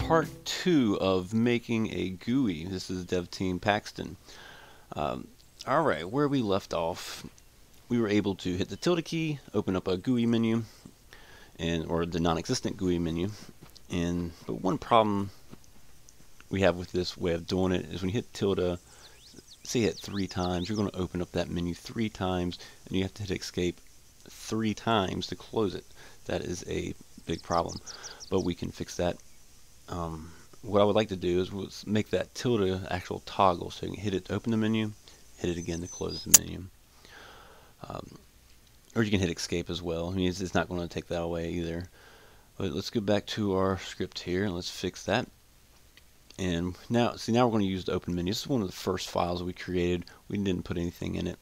part 2 of making a GUI. This is Dev Team Paxton. Alright, where we left off, we were able to hit the tilde key, open up a GUI menu, or the non-existent GUI menu. But one problem we have with this way of doing it is when you hit tilde, say hit 3 times, you're going to open up that menu 3 times, and you have to hit escape 3 times to close it. That is a big problem, but we can fix that. What I would like to do is make that tilde actual toggle, so you can hit it to open the menu, hit it again to close the menu. Or you can hit escape as well. I mean, it's not going to take that away either. But let's go back to our script here and let's fix that. And now we're going to use the open menu. This is one of the first files we created. We didn't put anything in it.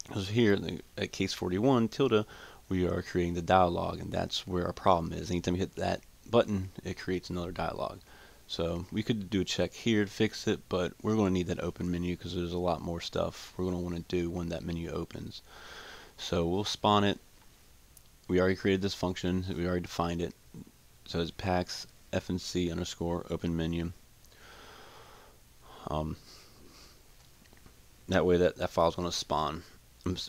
Because here at case 41 tilde, we are creating the dialog, and that's where our problem is. Anytime you hit that button, it creates another dialog. So we could do a check here to fix it, but we're going to need that open menu because there's a lot more stuff we're going to want to do when that menu opens. So we'll spawn it. We already created this function. We already defined it. So it's pax fnc underscore open menu. That way that file is going to spawn.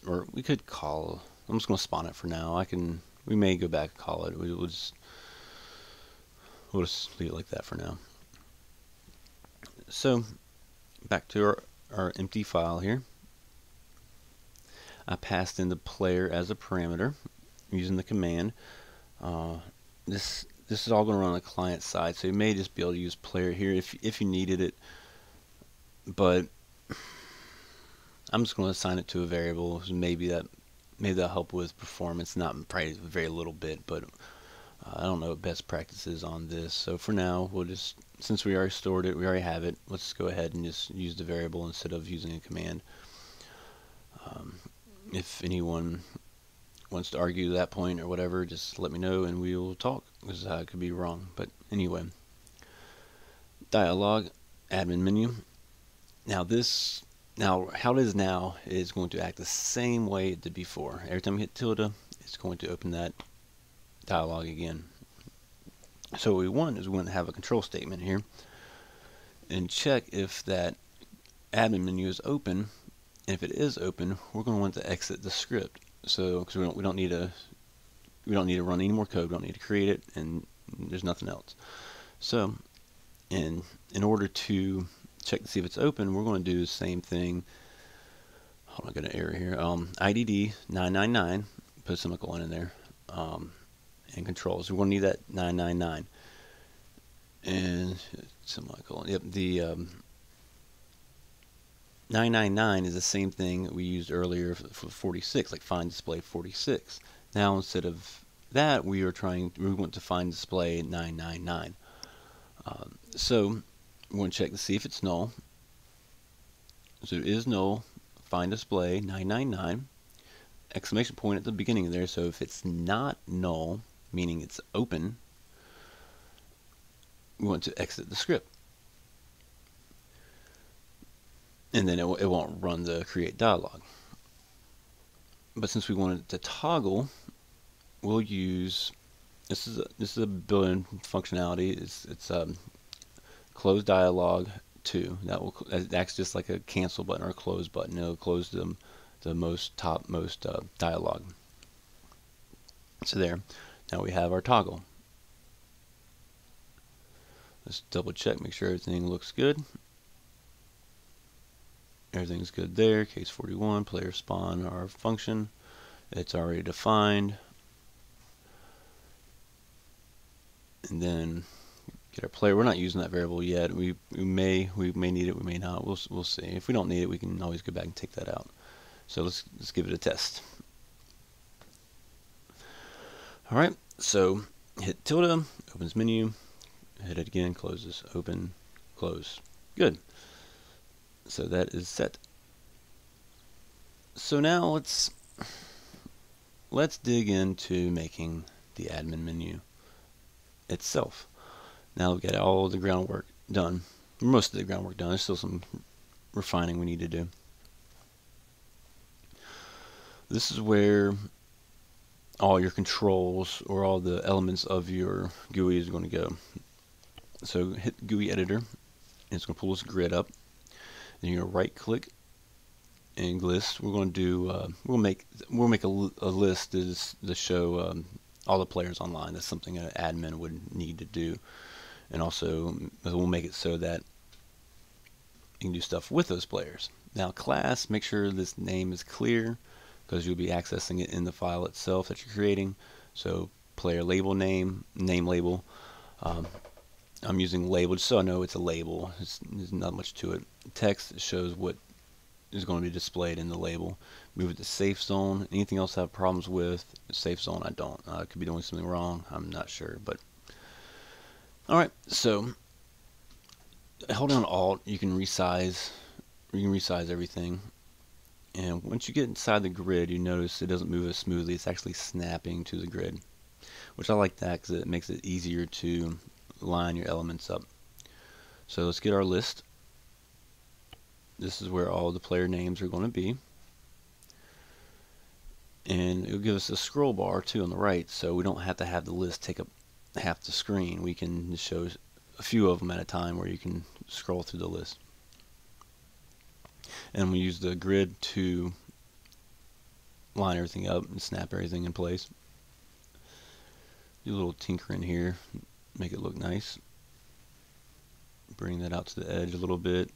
Or we could call. I'm just going to spawn it for now. We may go back and call it. We'll just leave it like that for now. So back to our empty file here. I passed in the player as a parameter using the command. This is all going to run on the client side, so you may just be able to use player here if you needed it. But I'm just going to assign it to a variable. Maybe that'll help with performance. Not probably very little bit, but I don't know what best practice is on this. So for now, we'll just, since we already stored it, we already have it, let's go ahead and just use the variable instead of using a command. If anyone wants to argue that point or whatever, just let me know and we will talk, because I could be wrong. But anyway, dialog, admin menu. Now how it is now is going to act the same way it did before. Every time you hit tilde, it's going to open that dialog again. So what we want is we want to have a control statement here and check if that admin menu is open. And if it is open, we're going to want to exit the script. So because we don't need to run any more code, we don't need to create it, and there's nothing else. So in order to check to see if it's open, we're going to do the same thing. Hold on, I got an error here. IDD 999, put a semicolon in there, and controls. We're going to need that 999 and semicolon. Yep, the 999 is the same thing that we used earlier for 46, like find display 46. Now instead of that, we want to find display 999. So we want to check to see if it's null. So it is null. Find display 999. Exclamation point at the beginning there. So if it's not null, meaning it's open, we want to exit the script. And then it won't run the create dialog. But since we want it to toggle, we'll use this is a built-in functionality. It's close dialog 2. That acts just like a cancel button or a close button. It'll close the topmost dialog. So there. Now we have our toggle. Let's double check, make sure everything looks good. Everything's good there. Case 41, player spawn, our function. It's already defined. And then get our player. We're not using that variable yet. We may need it, we may not. We'll see. If we don't need it, we can always go back and take that out. So let's give it a test. All right. So hit tilde, opens menu, hit it again, closes, open, close. Good. So that is set. So now let's dig into making the admin menu itself. Now we've got all the groundwork done. Most of the groundwork done. There's still some refining we need to do. This is where all your controls or all the elements of your GUI is going to go. So hit GUI editor, and it's going to pull this grid up. Then you're going to right click and list. We're going to do we'll make a list to show all the players online. That's something an admin would need to do, and also we'll make it so that you can do stuff with those players. Now class, make sure this name is clear because you'll be accessing it in the file itself that you're creating. So player label name label. I'm using label just so I know it's a label. There's not much to it. Text shows what is going to be displayed in the label. Move it to safe zone. Anything else I have problems with? Safe zone, I don't. I could be doing something wrong. I'm not sure, but all right. So hold down Alt. You can resize. You can resize everything. And once you get inside the grid, you notice it doesn't move as smoothly. It's actually snapping to the grid, which I like that because it makes it easier to line your elements up. So let's get our list. This is where all the player names are going to be. And it'll give us a scroll bar too on the right, so we don't have to have the list take up half the screen. We can just show a few of them at a time where you can scroll through the list. And we use the grid to line everything up and snap everything in place. Do a little tinkering here, make it look nice. Bring that out to the edge a little bit.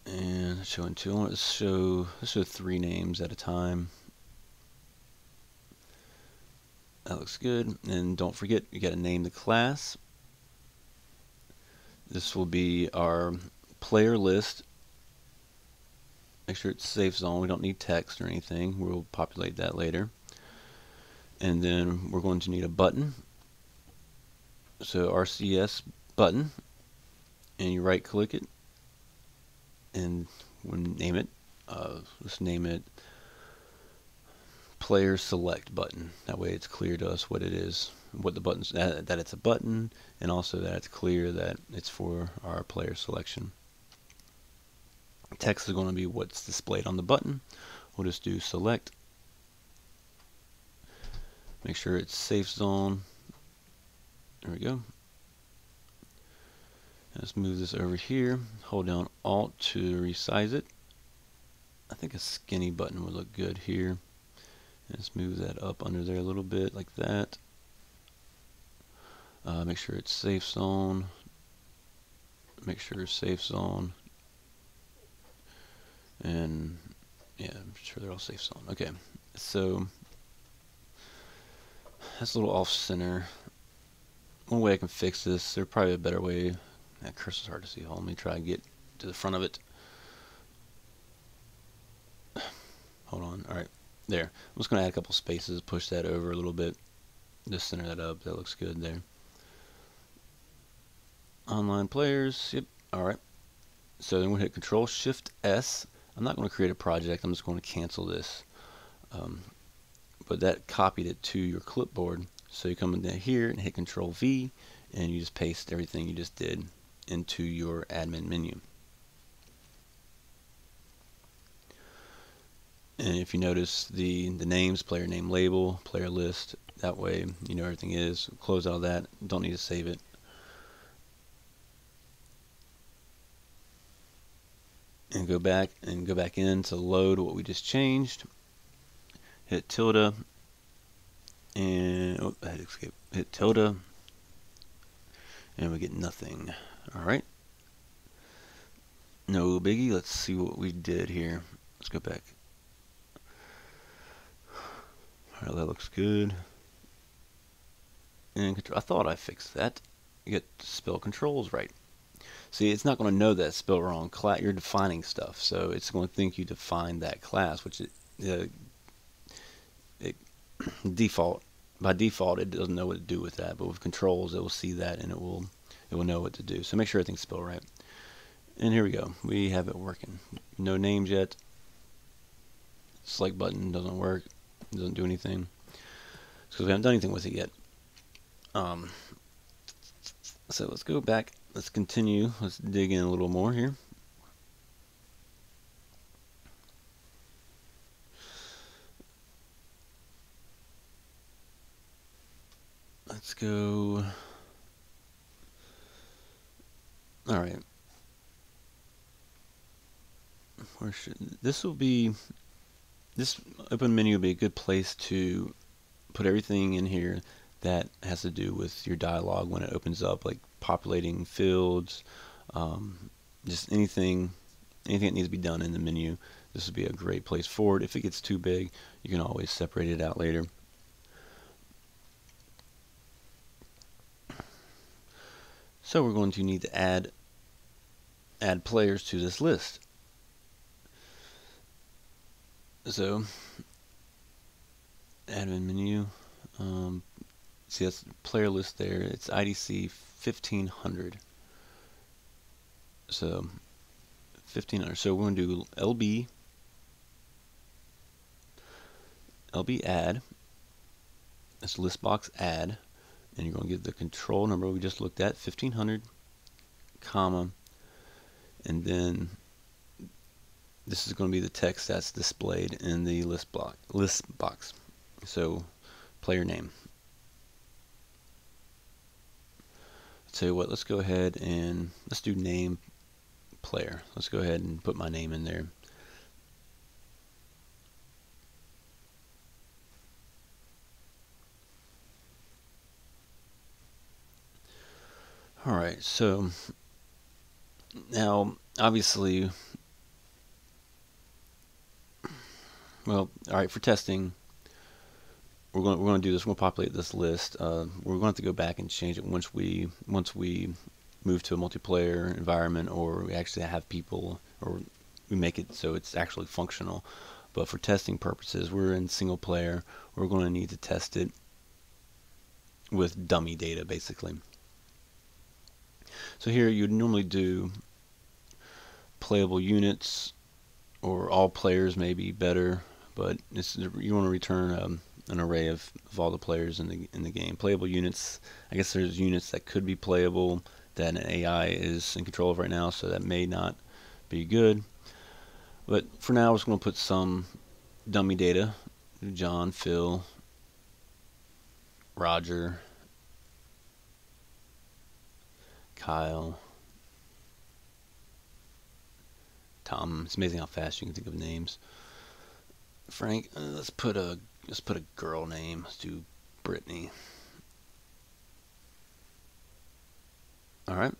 And showing two. Let's show 3 names at a time. That looks good. And don't forget, you got to name the class. This will be our player list. Make sure it's safe zone. We don't need text or anything. We'll populate that later. And then we're going to need a button. So RCS button. And you right click it. And we'll name it. Let's name it player select button. That way it's clear to us what it is, what the button's, that it's a button, and also that it's clear that it's for our player selection. Text is going to be what's displayed on the button. We'll just do select. Make sure it's safe zone. There we go. Let's move this over here. Hold down Alt to resize it. I think a skinny button would look good here. Let's move that up under there a little bit like that. Make sure it's safe zone. Make sure it's safe zone. And yeah, I'm sure they're all safe zone. Okay, so that's a little off center. One way I can fix this, there's probably a better way. That cursor's hard to see. Hold on, let me try and get to the front of it. Hold on. All right, there. I'm just going to add a couple spaces, push that over a little bit, just center that up. That looks good there. Online players. Yep. All right. So then we'll hit Control Shift S. I'm not going to create a project. I'm just going to cancel this. But that copied it to your clipboard. So you come in here and hit Control V, and you just paste everything you just did into your admin menu. And if you notice the names, player name label, player list, that way you know everything is. Close out of that. Don't need to save it. And go back in to load what we just changed. Hit tilde and I had to escape. Hit tilde and we get nothing. Alright. No biggie. Let's see what we did here. Let's go back. Alright, that looks good. And I thought I fixed that. You get spell controls right. See, it's not going to know that spelled wrong. You're defining stuff, so it's going to think you defined that class, which by default it doesn't know what to do with that. But with controls, it will see that and it will know what to do. So make sure everything's spelled right. And here we go. We have it working. No names yet. Select button doesn't work. Doesn't do anything. It's because we haven't done anything with it yet. So let's go back. Let's continue. Let's dig in a little more here. Let's go. All right. Where should this will be? This open menu will be a good place to put everything in here that has to do with your dialogue when it opens up, like populating fields, just anything that needs to be done in the menu. This would be a great place for it. If it gets too big, you can always separate it out later. So we're going to need to add players to this list. So admin menu, see that's the player list there. It's IDC 1500. So 1500. So we're going to do LB add. That's list box add, and you're going to give the control number we just looked at, 1500, comma, and then this is going to be the text that's displayed in the list box. So player name. Tell you what, let's go ahead and let's do name player. Let's go ahead and put my name in there. Alright, so now obviously, well, alright, for testing, we're going to do this. We're going to populate this list. We're going to have to go back and change it once we move to a multiplayer environment, or we actually have people, or we make it so it's actually functional. But for testing purposes, we're in single player. We're going to need to test it with dummy data, basically. So here you'd normally do playable units, or all players may be better, but you want to return an array of all the players in the game. Playable units, I guess there's units that could be playable that an AI is in control of right now, so that may not be good. But for now, we're just going to put some dummy data. John, Phil, Roger, Kyle, Tom. It's amazing how fast you can think of names. Frank. Let's put a girl name. Let's do Brittany. All right.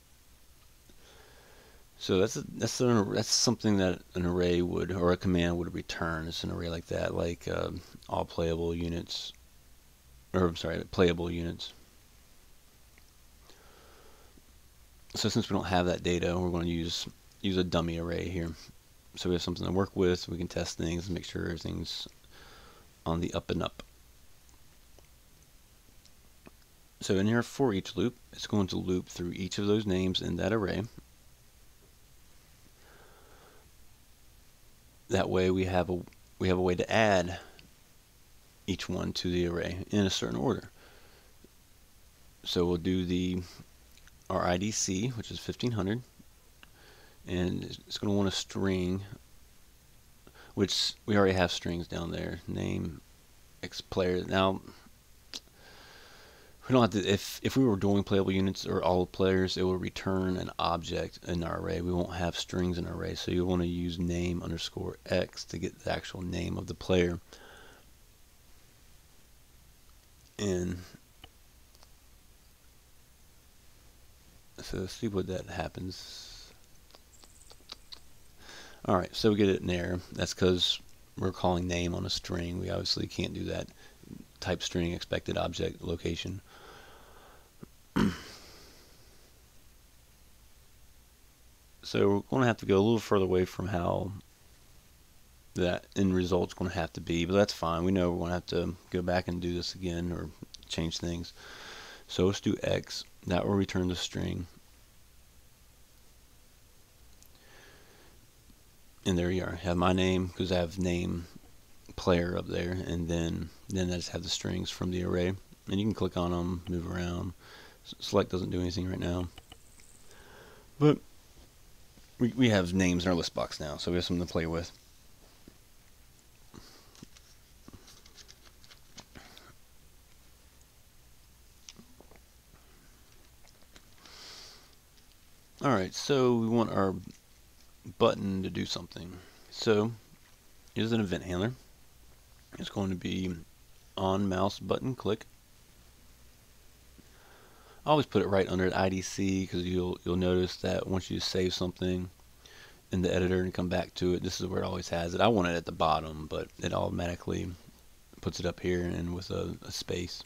So that's something that an array would, or a command would return. It's an array like that, like all playable units, or I'm sorry, playable units. So since we don't have that data, we're going to use a dummy array here. So we have something to work with. We can test things and make sure everything's on the up and up. So in here, for each loop, it's going to loop through each of those names in that array. That way we have a way to add each one to the array in a certain order. So we'll do our IDC, which is 1500, and it's going to want a string, which we already have strings down there. Name X player. Now we don't have to. If we were doing playable units or all players, it will return an object in our array. We won't have strings in our array, so you want to use name underscore X to get the actual name of the player. And so let's see what that happens. Alright, so we get an error. That's because we're calling name on a string. We obviously can't do that. Type string expected object location. So we're going to have to go a little further away from how that end result's going to have to be, but that's fine. We know we're going to have to go back and do this again or change things. So let's do X. That will return the string. And there you are. I have my name because I have name player up there, and then I just have the strings from the array. And you can click on them, move around. Select doesn't do anything right now, but we have names in our list box now, so we have something to play with. Alright, so we want our button to do something. So here's an event handler. It's going to be on mouse button click. I always put it right under the IDC because you'll notice that once you save something in the editor and come back to it, this is where it always has it. I want it at the bottom, but it automatically puts it up here and with a space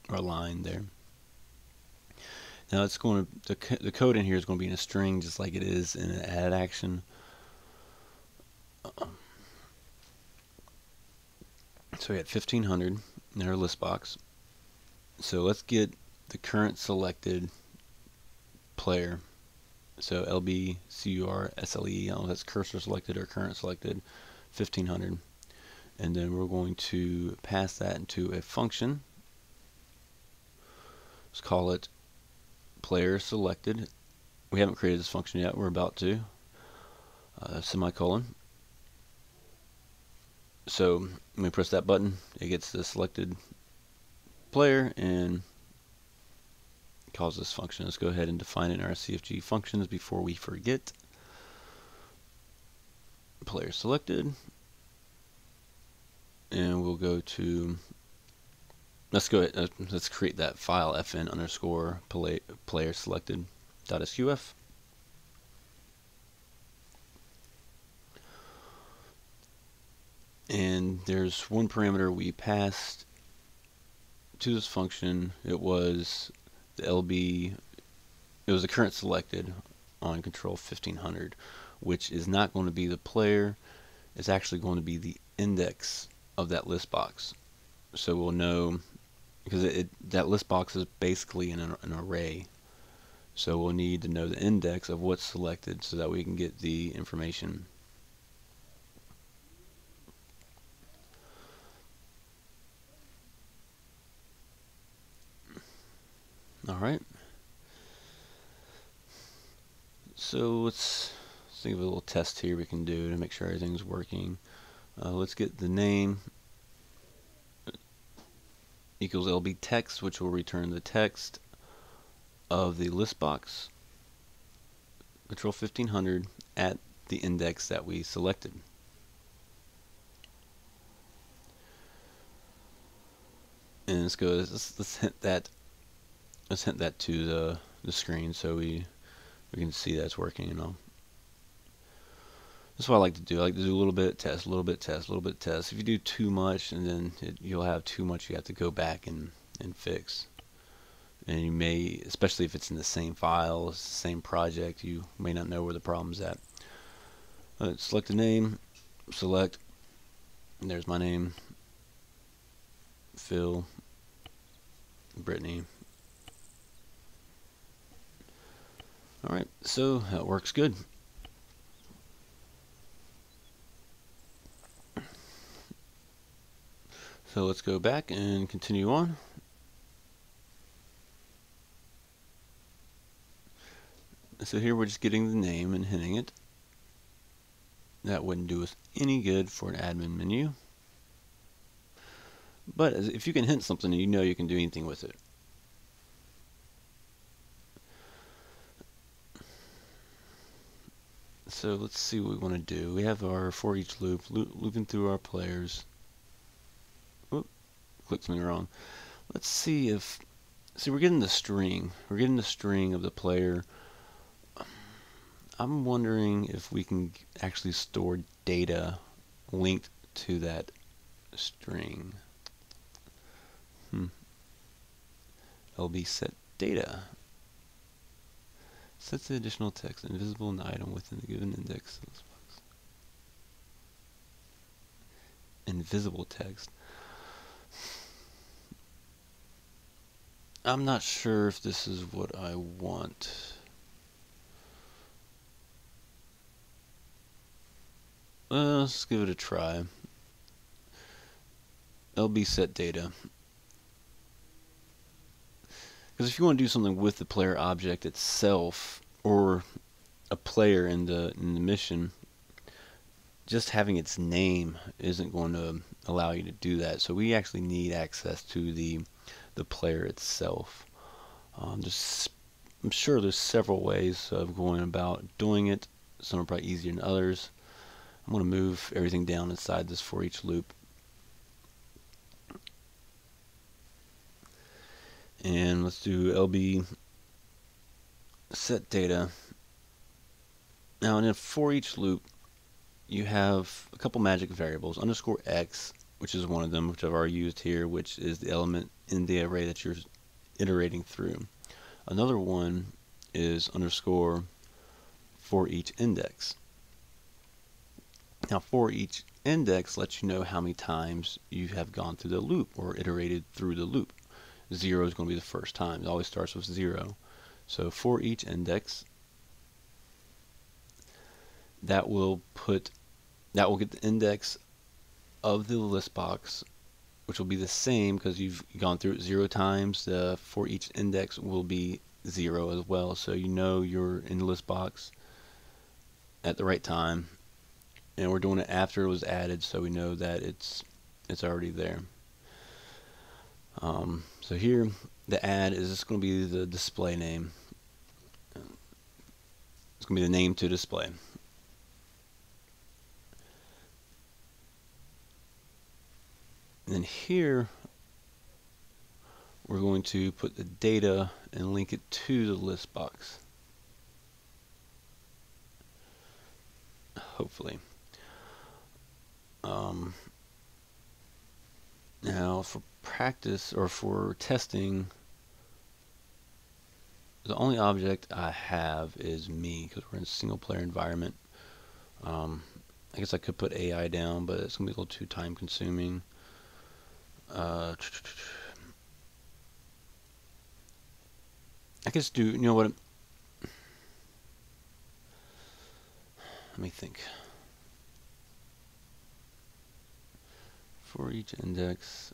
or a line there. Now it's going to the code in here is going to be in a string just like it is in an add action. So we had 1500 in our list box. So let's get the current selected player. So LBCURSLE, I don't know if that's cursor selected or current selected, 1500. And then we're going to pass that into a function. Let's call it player selected. We haven't created this function yet, we're about to. Semicolon. So when we press that button, it gets the selected player and calls this function. Let's go ahead and define it in our CFG functions before we forget. Player selected, and we'll go to, let's create that file fn underscore player selected .sqf. And there's one parameter we passed to this function. It was the LB, it was the current selected on control 1500, which is not going to be the player. It's actually going to be the index of that list box. So we'll know, because that list box is basically an array. So we'll need to know the index of what's selected so that we can get the information. Alright. So let's think of a little test here we can do to make sure everything's working. Let's get the name equals LB text, which will return the text of the list box, control 1500 at the index that we selected. And let's go. Let's hint that. Let's hint that to the screen so we can see that's working. That's what I like to do. I like to do a little bit test, a little bit test, a little bit test. If you do too much, and then you'll have too much you have to go back and fix. And you may, especially if it's in the same file, it's the same project, you may not know where the problem's at. Select the name, select, and there's my name, Phil, Brittany. Alright, so that works good. So let's go back and continue on. So here we're just getting the name and hinting it. That wouldn't do us any good for an admin menu. But if you can hint something, you know you can do anything with it. So let's see what we want to do. We have our for each loop, looping through our players. Whoop, clicked something wrong. Let's see if, we're getting the string. We're getting the string of the player. I'm wondering if we can actually store data linked to that string. LB set data. Sets the additional text invisible in the item within the given index. Invisible text. I'm not sure if this is what I want. Let's give it a try. LB set data. Because if you want to do something with the player object itself or a player in the mission, just having its name isn't going to allow you to do that. So we actually need access to the player itself. Just I'm sure there's several ways of going about doing it. Some are probably easier than others. I'm going to move everything down inside this for each loop. And let's do LB set data. Now, in a for each loop, you have a couple magic variables. Underscore X, which is one of them, which I've already used here, which is the element in the array that you're iterating through. Another one is underscore for each index. Now, for each index lets you know how many times you have gone through the loop or iterated through the loop. 0 is going to be the first time. It always starts with 0. So for each index, that will get the index of the list box, which will be the same because you've gone through it 0 times. For each index will be 0 as well, so you know you're in the list box at the right time. And we're doing it after it was added, so we know that it's already there. So here, the add is just going to be the display name. It's going to be the name to display. And then here, we're going to put the data and link it to the list box. Hopefully. Now for practice or for testing, the only object I have is me because we're in a single player environment. I guess I could put AI down, but it's going to be a little too time consuming. I guess you know what? Let me think. For each index,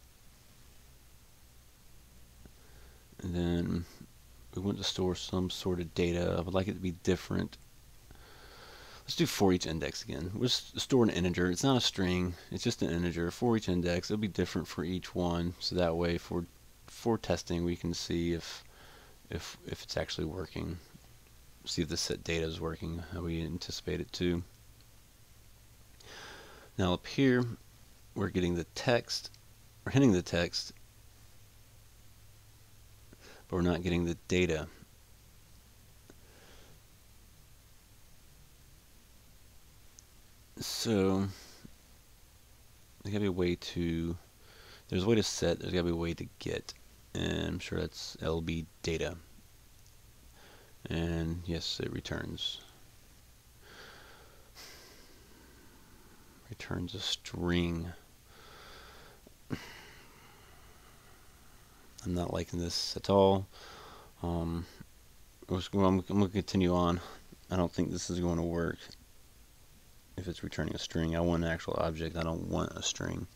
and then we want to store some sort of data. I would like it to be different. Let's do for each index again. We'll just store an integer. It's not a string. It's just an integer. For each index, it'll be different for each one. So that way, for testing, we can see if it's actually working. See if the set data is working how we anticipate it to. Now up here, we're getting the text. We're hitting the text, but we're not getting the data. So there's got to be a way to, there's a way to set, there's got to be a way to get, and I'm sure that's LB data. And yes, it returns a string. I'm not liking this at all. I'm going to continue on. I don't think this is going to work. If it's returning a string, I want an actual object. I don't want a string.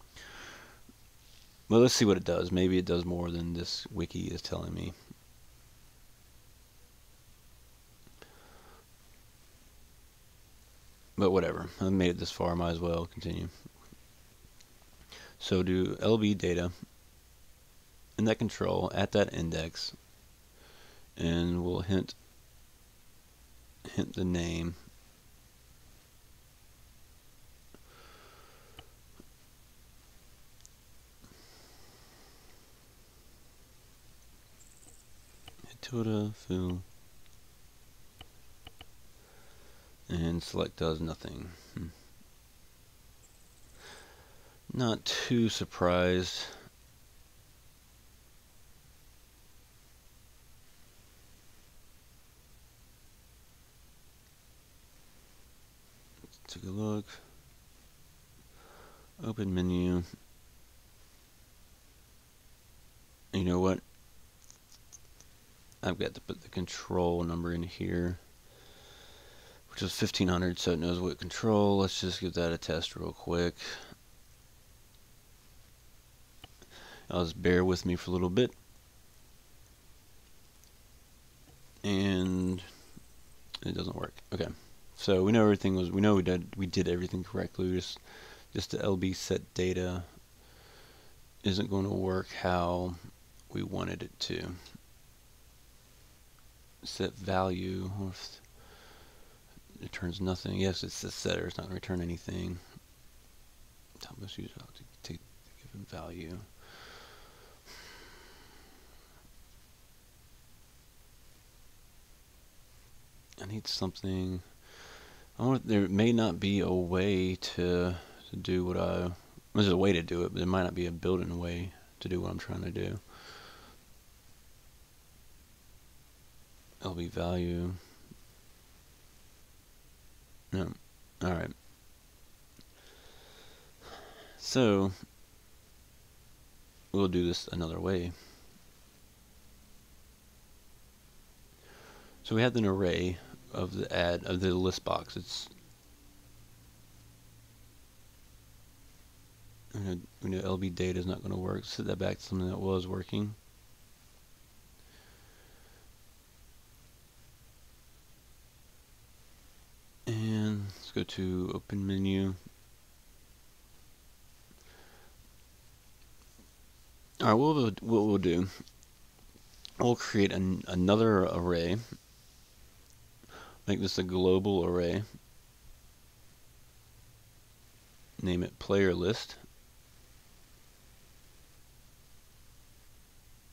But let's see what it does. Maybe it does more than this wiki is telling me. But whatever. I've made it this far. Might as well continue. So do LB data in that control at that index, and we'll hint the name. Tilde fill and select does nothing. Not too surprised. Let's take a look. Open menu. You know what? I've got to put the control number in here, which is 1500, so it knows what control. Let's just give that a test real quick. I'll just bear with me for a little bit. And it doesn't work. Okay. So we know everything was, we did everything correctly. Just the LB set data isn't going to work how we wanted it to. set value, or if it returns nothing. Yes, it's the setter. It's not going to return anything. Topmost user to take the given value. I need something. There may not be a way to do what there's a way to do it, but there might not be a built-in way to do what I'm trying to do. LB value. No. Alright. So we'll do this another way. So we have an array of the list box. We know LB data is not going to work. Set that back to something that was working. And let's go to open menu. Alright, what we'll do, we'll create another array. Make this a global array. Name it player list.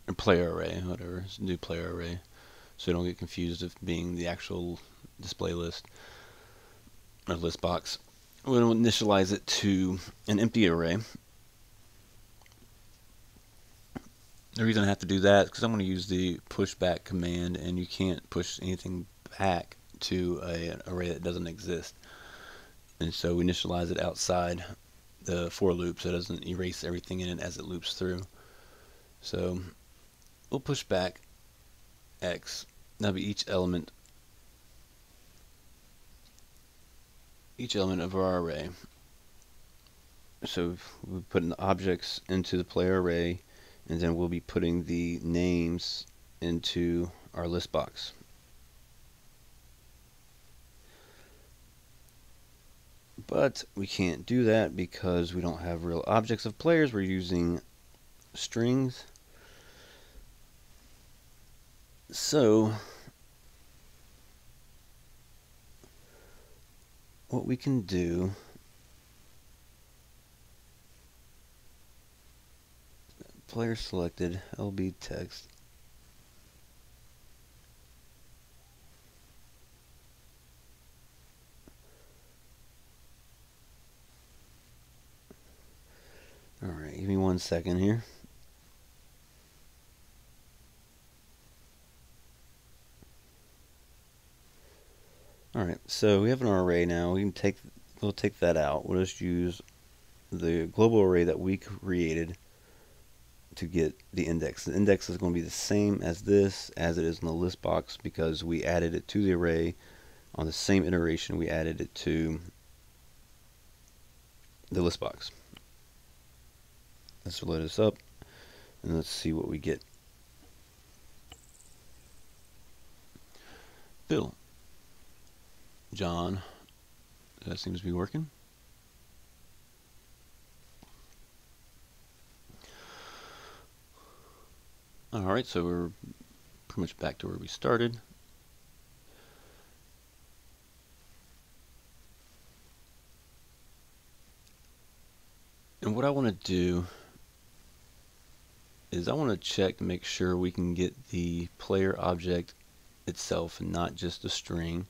Or player array, whatever. Let's do player array. So you don't get confused of being the actual display list or list box. We'll initialize it to an empty array. The reason I have to do that is because I'm going to use the pushback command, and you can't push anything back to an array that doesn't exist. And so we initialize it outside the for loop so it doesn't erase everything in it as it loops through. So we'll push back X. That'll be each element of our array. So we put the objects into the player array, and then we'll be putting the names into our list box. But we can't do that because we don't have real objects of players. We're using strings. So what we can do, player selected, LB text. Alright, give me 1 second here. Alright, so we have an array now. We'll take that out. We'll just use the global array that we created to get the index. The index is going to be the same as this, as it is in the list box, because we added it to the array on the same iteration we added it to the list box. Let's load this up and let's see what we get. Bill. John. That seems to be working. Alright, so we're pretty much back to where we started. And what I want to do is I want to check to make sure we can get the player object itself and not just a string.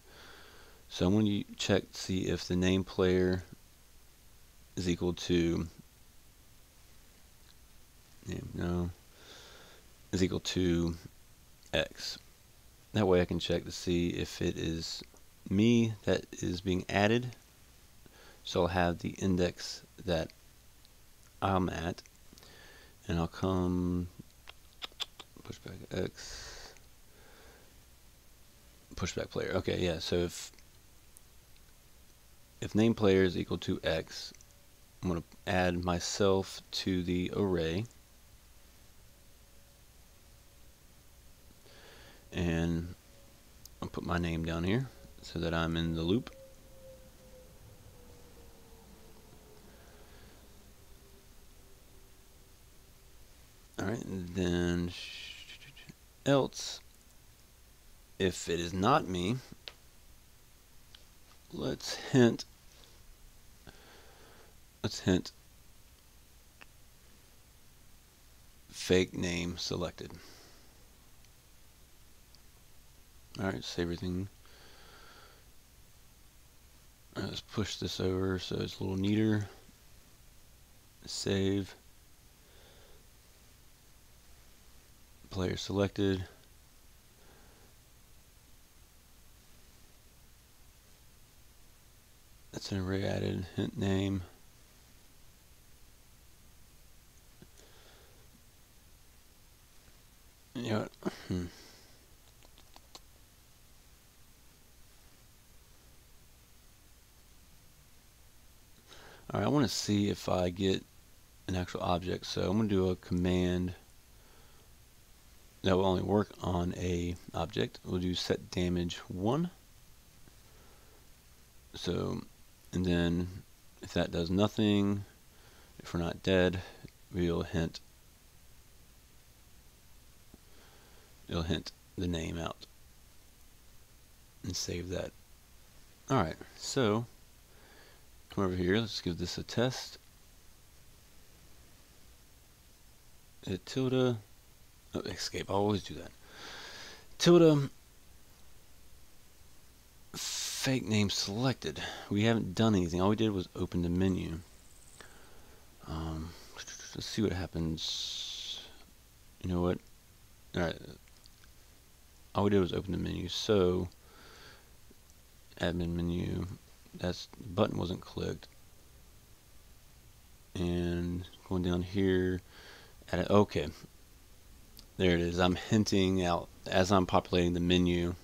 So I'm going to check to see if the name player is equal to is equal to X. That way I can check to see if it is me that is being added. So I'll have the index that I'm at, and I'll come pushback X, pushback player. Okay, yeah. So if name player is equal to X, I'm going to add myself to the array, and I'll put my name down here so that I'm in the loop. Alright, and then else If it is not me, let's hint fake name selected. Alright, save everything. Let's push this over so it's a little neater. Save. Player selected. That's an array added. Hint name. You know what? Alright, I want to see if I get an actual object. So I'm going to do a command that will only work on a object. We'll do set damage 1. So, and then if that does nothing, if we're not dead, it'll hint the name out and save that. Alright, so come over here, let's give this a test. Hit tilde, oh, escape, I always do that. Tilde, fake name selected. We haven't done anything, all we did was open the menu. Let's see what happens. You know what? Alright, all we did was open the menu, so admin menu, that's the button wasn't clicked. And going down here, okay, there it is. I'm hinting out as I'm populating the menu.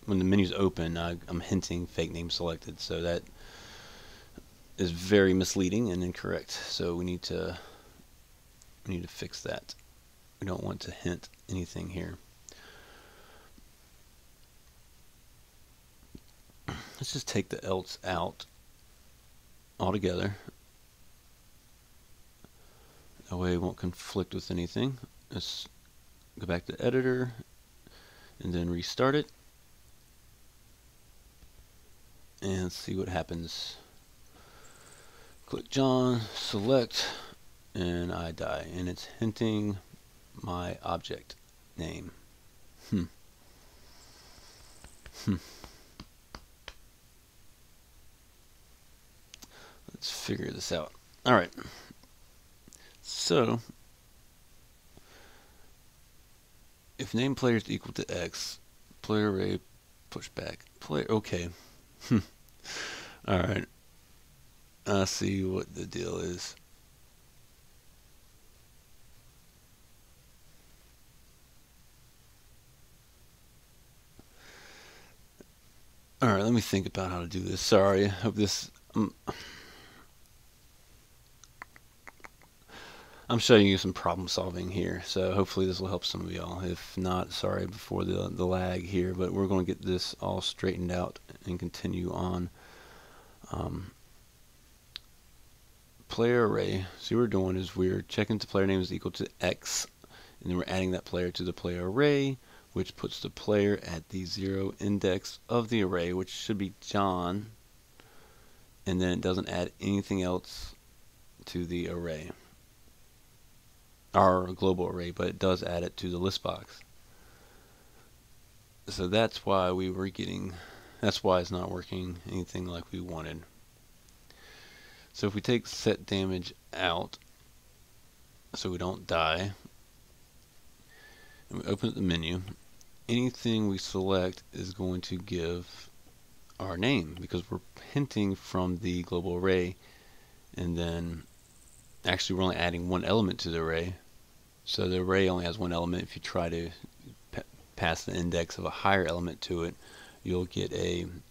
When the menu's open, I'm hinting fake name selected, so that is very misleading and incorrect. So we need to fix that. We don't want to hint anything here. Let's just take the else out altogether. That way it won't conflict with anything. Let's go back to editor and then restart it and see what happens. Click John, select, and I die, and it's hinting my object name. Let's figure this out. Alright, so if name player is equal to X, player array pushback player, okay. Alright, I see what the deal is. Alright, let me think about how to do this. Sorry, I hope this... I'm showing you some problem solving here, so hopefully this will help some of y'all. If not, sorry for the lag here, but we're going to get this all straightened out and continue on. Player array, so what we're doing is we're checking the player name is equal to X, and then we're adding that player to the player array, which puts the player at the 0 index of the array, which should be John, and then it doesn't add anything else to the array, our global array, but it does add it to the list box. So that's why that's why it's not working anything like we wanted. So if we take set damage out so we don't die, and we open up the menu, anything we select is going to give our name because we're hinting from the global array, and then actually we're only adding one element to the array. So the array only has one element. If you try to pass the index of a higher element to it, you'll get an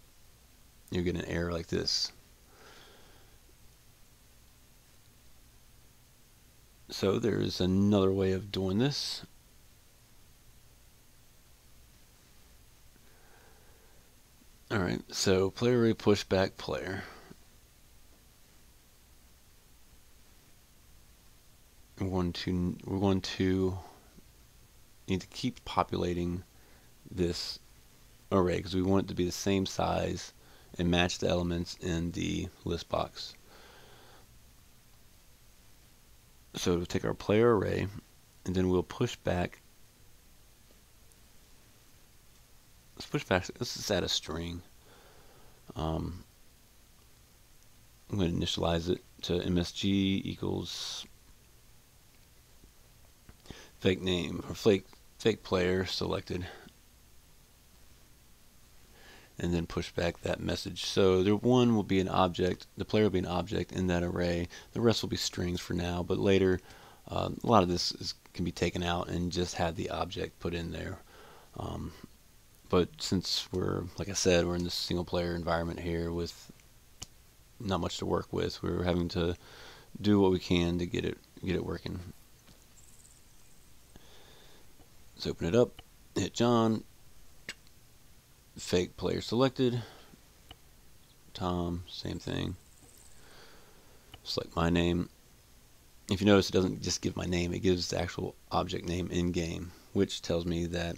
error like this. So there's another way of doing this. Alright, so player array pushback player. We're going to need to keep populating this array because we want it to be the same size and match the elements in the list box. So we'll take our player array and then we'll push back. Let's just add a string. I'm going to initialize it to MSG equals fake name or fake player selected, and then push back that message. So the one will be an object, the player will be an object in that array. The rest will be strings for now, but later a lot of this can be taken out and just have the object put in there. But since we're, like I said, we're in this single player environment here with not much to work with, we're having to do what we can to get it working. Let's open it up, hit John, fake player selected, Tom, same thing, select my name. If you notice, it doesn't just give my name, it gives the actual object name in game, which tells me that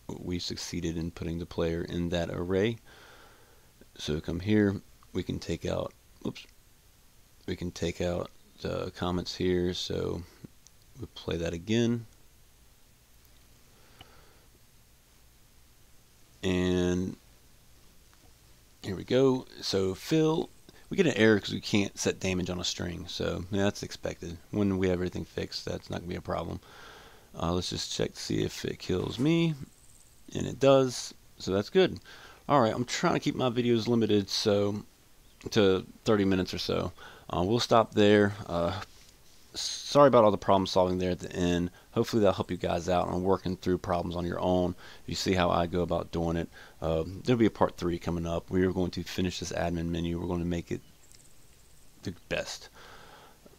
we succeeded in putting the player in that array. So come here, we can take out, we can take out the comments here, so we play that again. And here we go. So fill, we get an error because we can't set damage on a string. So yeah, that's expected. When we have everything fixed, that's not going to be a problem. Let's just check to see if it kills me. And it does. So that's good. Alright, I'm trying to keep my videos limited to 30 minutes or so. We'll stop there. Sorry about all the problem solving there at the end. Hopefully that'll help you guys out on working through problems on your own. You see how I go about doing it. There'll be a part 3 coming up. We are going to finish this admin menu. We're going to make it the best.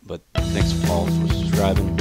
But thanks all for subscribing.